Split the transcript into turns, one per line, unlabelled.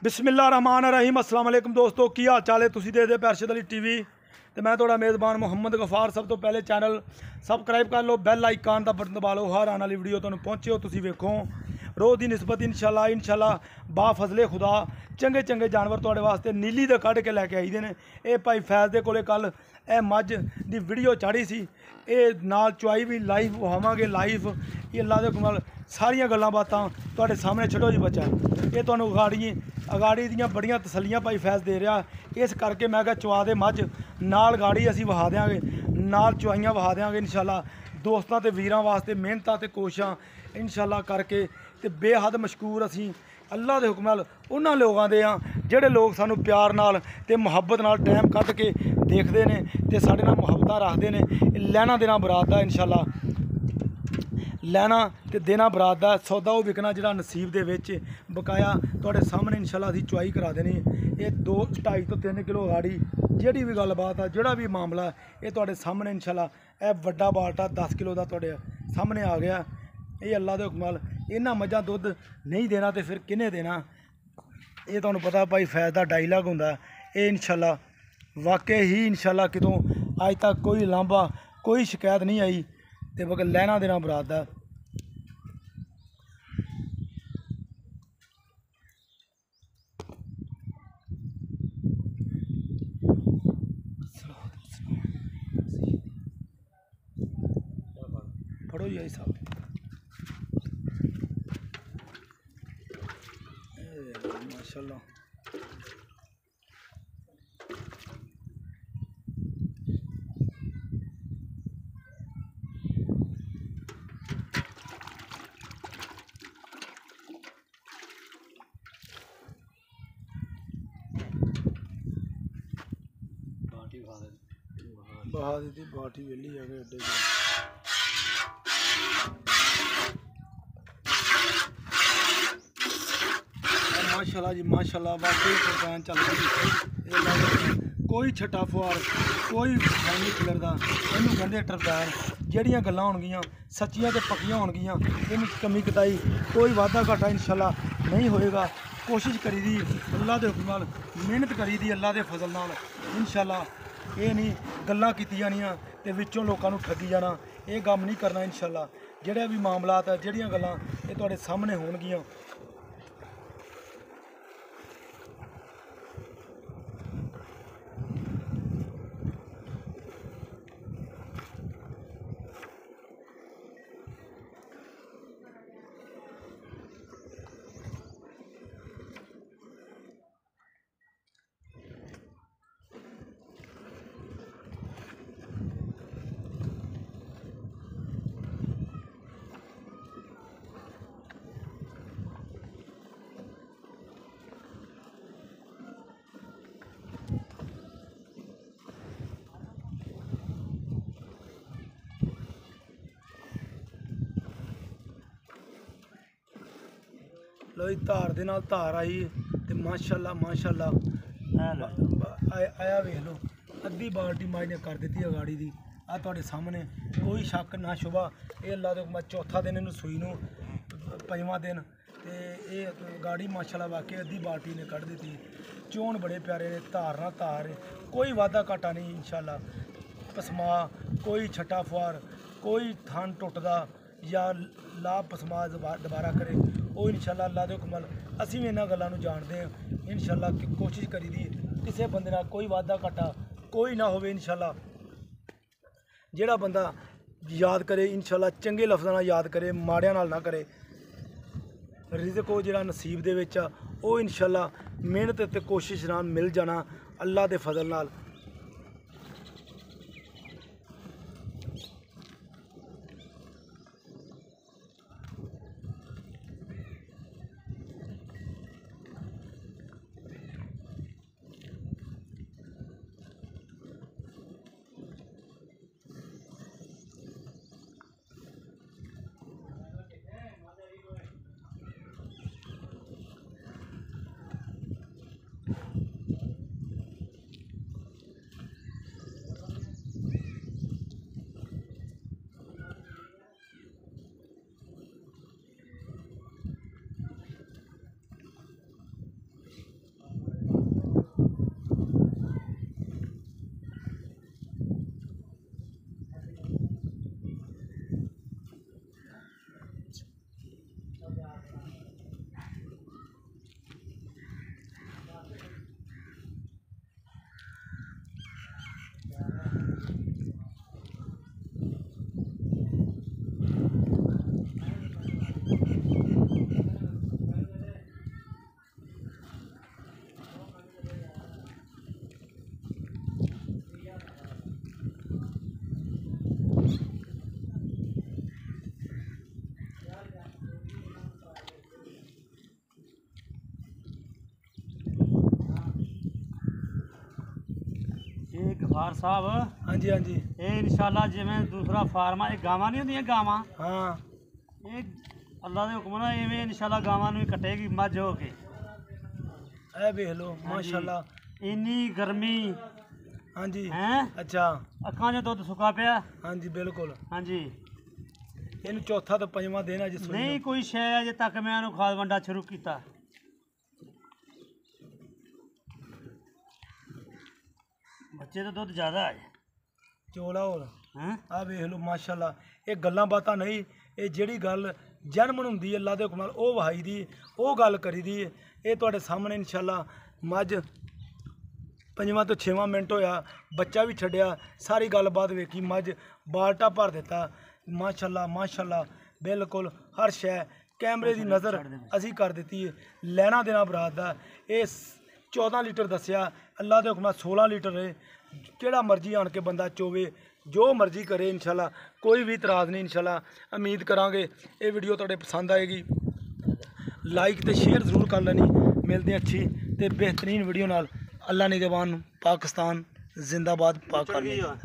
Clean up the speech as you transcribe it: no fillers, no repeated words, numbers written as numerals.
बिस्मिल्लाह रहमान रहीम अस्सलाम वालेकुम दोस्तों की हाल चाल है। तुसीं देखदे पे अरशद अली टीवी ते मैं तुहाडा मेज़बान मुहम्मद गफार। सब तो पहले चैनल सबसक्राइब कर लो, बैल आइकान का बटन दबा लो, हर आने वाली वीडियो तुहानूं पहुंचे हो तुसीं वेखो। रोज़ की निस्बत इंशाल्लाह बा फजले खुदा चंगे चंगे जानवर तुहाडे वास्ते नीली दे कढ़ के लैके आई दे ने। ये भाई फैज़ दे कोले कल ए मझ दी वीडियो चाढ़ी सी, ये नाल चुआई भी लाइव वहावांगे लाइव। ये अल्लाह दे हुक्म नाल सारियां गल्लां बातां तुहाडे सामने छड्डो जी बच्चा। ये तुहानूं अगाड़ी दियां बड़ियां तसल्लियां भाई फैज़ दे रहा, इस करके मैं कहा चुआ दे मझ नाल गाड़ी असीं वहा देंगे, नाल चुआइयां वहा देंगे इंशाल्लाह। दोस्तां ते वीरां वास्ते मेहनतां ते कोशिशां इंशाल्लाह करके ते बेहद मशकूर असीं अल्लाह दे हुक्म नाल उन्हां लोगां दे हां जिहड़े लोग सानूं प्यार नाल ते मुहब्बत नाल टाइम कढ के देखदे ने ते साडे नाल मुहब्बतां रखदे ने। लैना देना बरात दा इंशाल्लाह, लैना ते देना बरात दा सौदा वो विकना जिहड़ा नसीब दे विच बकाया तुहाडे सामने इंशाल्लाह असीं चुआई करा देनी। ये 2-2.5 तो 3 किलो गाड़ी जिहड़ी भी गलबात आ जिहड़ा भी मामला ये तुहाडे सामने इंशाल्लाह ए वड्डा बाल्टा 10 किलो दा तुहाडे सामने आ गया। ये अल्लाह दे हुक्म नाल इन्हां मझां दुद्ध नहीं देना ते फिर किहने देना। ये तुहानूं पता भाई फैज़ दा डायलॉग हुंदा ये इंशाल्लाह वाकई ही इंशाल्लाह कितों अज तक कोई लांभा कोई शिकायत नहीं आई ते बल्कि लैना देना बरात दा। फड़ो जी साहब, माशाल्लाह बहा दी बाठी वेली है एडे माशाल्लाह जी माशाल्लाह वाकई कुर्बान चल रही। कोई छट्टा फुहार कोई नहीं खिलरदा, इनू कहंदे टरबैर। जिहड़ियां गल्लां होणगियां सच्चियां ते पक्कियां होणगियां, इनू कमी कताई कोई वाधा घाटा इंशाल्लाह नहीं होएगा। कोशिश करी दी अल्लाह दे हुक्म नाल, मेहनत करी दी अल्लाह दे फजल नाल इंशाल्लाह। ये नहीं गल्लां कीती जानियां ते विचों लोकां नूं ठगी जाना, ये कम्म नहीं करना इंशाल्लाह। जिहड़े भी मामलात है जिहड़ियां गल्लां ये तुहाडे सामने होणगियां। लो जी धार दे नाल धार आई ते माशाल्लाह माशाल्लाह आया वेख लो अद्धी बाल्टी माई ने कर दी गाड़ी दी। आ तुहाडे सामने कोई शक ना शुबा। ये अल्लाह दे हुक्म चौथा दिन इनू सूई नूं, पंजवां दिन ते ये गाड़ी माशाल्लाह वाकई अद्धी बाल्टी ने कढ़ दी। चोन बड़े प्यारे ने, धार ना धार, कोई वाधा घाटा नहीं इंशाल्लाह। पसमा कोई छट्टा फुहार कोई थन टुटदा या ला पसमा दोबारा करे वो इंशाल्लाह अल्लाह दे हुक्म नाल असीं भी इन्हां गल्लां नूं जाणदे हां। इंशाल्लाह कोशिश करी दी किसी बंदे नाल कोई वाधा घाटा कोई ना होवे इंशाल्लाह। जिहड़ा बंदा याद करे इंशाल्लाह चंगे लफ्ज़ां नाल याद करे, माड़ियां नाल ना करे। रिज़क वो जिहड़ा नसीब दे विच आ वो इंशाल्लाह मेहनत ते कोशिश नाल मिल जाना अल्लाह दे फजल नाल।
ਗਫਾਰ ਸਾਹਿਬ
ਹਾਂਜੀ ਹਾਂਜੀ
ਇਹ ਇਨਸ਼ਾਅੱਲਾ ਜਿਵੇਂ ਦੂਸਰਾ ਫਾਰਮ ਆ, ਇਹ ਗਾਵਾਂ ਨਹੀਂ ਹੁੰਦੀਆਂ ਗਾਵਾਂ,
ਹਾਂ
ਇਹ ਅੱਲਾ ਦੇ ਹੁਕਮ ਨਾਲ ਇਵੇਂ ਇਨਸ਼ਾਅੱਲਾ ਗਾਵਾਂ ਨੂੰ ਵੀ ਕੱਟੇਗੀ ਮੱਝ ਹੋ ਕੇ।
ਇਹ ਵੇਖ ਲਓ ਮਾਸ਼ਾਅੱਲਾ।
ਇੰਨੀ ਗਰਮੀ
ਹਾਂਜੀ
ਹੈ,
ਅੱਛਾ
ਅੱਖਾਂ 'ਚ ਦੁੱਧ ਸੁੱਕਾ ਪਿਆ।
ਹਾਂਜੀ ਬਿਲਕੁਲ।
ਹਾਂਜੀ
ਇਹਨੂੰ ਚੌਥਾ ਤੇ ਪੰਜਵਾਂ ਦਿਨ ਅਜੇ ਸੂਈ
ਨਹੀਂ ਕੋਈ ਸ਼ੈ ਅਜੇ ਤੱਕ ਮੈਂ ਇਹਨੂੰ ਖਾਦ ਵੰਡਾ ਸ਼ੁਰੂ ਕੀਤਾ। ਬੱਚੇ ਦਾ ਦੁੱਧ ਜ਼ਿਆਦਾ ਹੈ
ਚੋਲਾ ਹੋਰ
ਹੈ।
ਆ ਵੇਖ ਲਓ ਮਾਸ਼ਾਅੱਲਾ। ਇਹ ਗੱਲਾਂ ਬਾਤਾਂ ਨਹੀਂ, ਇਹ ਜਿਹੜੀ ਗੱਲ ਜਨਮਨ ਹੁੰਦੀ ਹੈ ਅੱਲਾ ਦੇ ਹੁਕਮ ਨਾਲ ਉਹ ਵਹਾਈ ਦੀ, ਉਹ ਗੱਲ ਕਰੀ ਦੀ। ਇਹ ਤੁਹਾਡੇ ਸਾਹਮਣੇ ਇਨਸ਼ਾਅੱਲਾ ਮੱਝ 5ਵਾਂ ਤੋਂ 6ਵਾਂ ਮਿੰਟ ਹੋਇਆ, ਬੱਚਾ ਵੀ ਛੱਡਿਆ, ਸਾਰੀ ਗੱਲਬਾਤ ਵੇਖੀ, ਮੱਝ ਬਾਲਟਾ ਭਰ ਦਿੱਤਾ। ਮਾਸ਼ਾਅੱਲਾ ਮਾਸ਼ਾਅੱਲਾ ਬਿਲਕੁਲ ਹਰ ਸ਼ੈ ਕੈਮਰੇ ਦੀ ਨਜ਼ਰ ਅਸੀਂ ਕਰ ਦਿੱਤੀ ਹੈ। ਲੈਣਾ ਦੇਣਾ ਬਰਾਤ ਦਾ ਇਹ 14 ਲੀਟਰ ਦੱਸਿਆ, ਅੱਲਾ ਦੇ ਹੁਕਮ ਨਾਲ 16 ਲੀਟਰ ਹੈ। ਜਿਹੜਾ ਮਰਜ਼ੀ ਆਣ ਕੇ ਬੰਦਾ ਚੋਵੇ, ਜੋ ਮਰਜ਼ੀ ਕਰੇ ਇਨਸ਼ਾਅੱਲਾ, ਕੋਈ ਵੀ ਇਤਰਾਜ਼ ਨਹੀਂ। ਇਨਸ਼ਾਅੱਲਾ ਉਮੀਦ ਕਰਾਂਗੇ ਇਹ ਵੀਡੀਓ ਤੁਹਾਡੇ ਪਸੰਦ ਆਏਗੀ। ਲਾਈਕ ਤੇ ਸ਼ੇਅਰ ਜ਼ਰੂਰ ਕਰ ਲੈਣੀ। ਮਿਲਦੇ ਹਾਂ ਅੱਛੀ ਤੇ ਬਿਹਤਰੀਨ ਵੀਡੀਓ ਨਾਲ। ਅੱਲਾ ਨਿਗਹਬਾਨ, ਪਾਕਿस्तान जिंदाबाद, पाक।